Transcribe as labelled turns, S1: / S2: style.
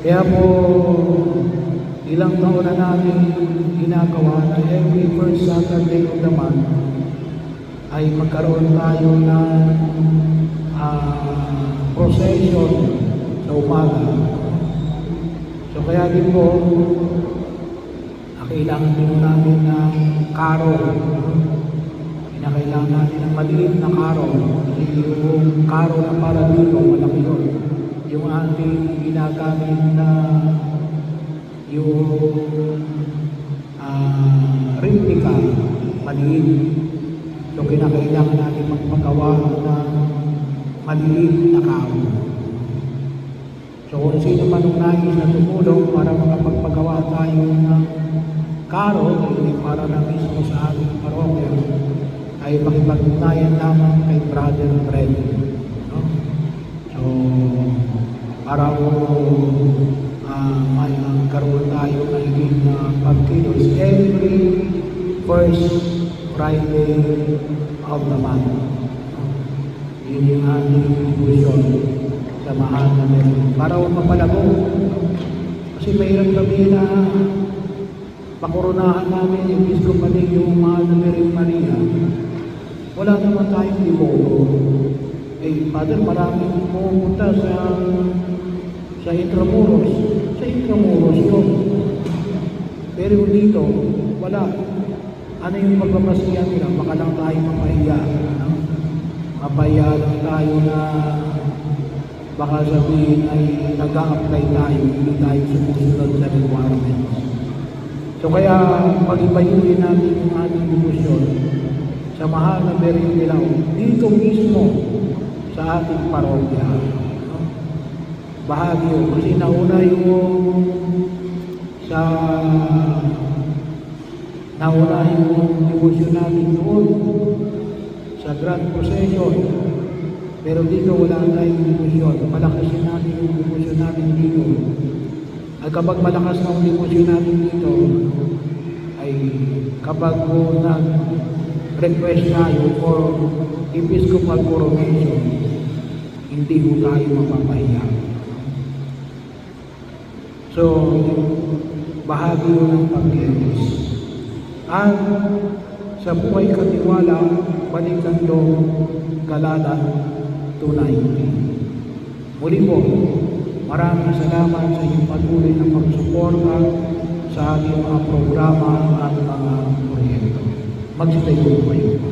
S1: Kaya po, ilang taon na natin ginagawa na every first Saturday of the month ay magkaroon tayo ng procession sa umaga. So kaya din po, kailangan din natin ng carol. Kailangan natin ng maliit na carol. Kasi yung carol na para dito, malaki yun. Yung ating ginagamit na yung replica, maliit. So kailangan natin magpagawa ng maliit na carol. So kung sino man ang nais na tumulong para makapagpagawa tayo ng carol, hindi para na mismo sa ating parokya, ay makipag-ugnayan lamang kay Brother Fred. No? So, para po may magkaroon tayo ng higit na pagkilos every first Friday of the month. Yun yung ating devotion sa mahal na meron. Para mapalago. Kasi mahirap sabihin na pakurunahan namin yung Episcopal yung mahal na Virgin Maria. Wala naman tayong devoto. Father, maraming pumunta sa Intramuros. Sa Intramuros yun. Pero dito, wala. Ano yung pagpapasiyan nila? Baka lang tayo mapahiya. Mapahiya lang tayo na baka sabihin ay nag-a-apply tayo, hindi tayo sumusunod sa requirements. So kaya pag-ibayuhin natin yung ating devotion sa mahal na Virgin Dilaw dito mismo sa ating parokya. Bahagi yun. Kasi nauna yung devotion natin doon sa Grand Procession. Pero dito wala tayong devotion. Palakasin natin yung devotion natin dito. Ay kapag malakas ng devotion natin dito, ay kapag nag-request tayo for Episcopal coronation, hindi mo tayo mapapahiya. So, bahagi yun ng pagkilos. At sa buhay katiwala, balikan doon Galala 2:19. Muli po, maraming salamat sa inyong patuloy na pagsuporta sa ating mga programa at mga proyekto. Magsitayo po kayo.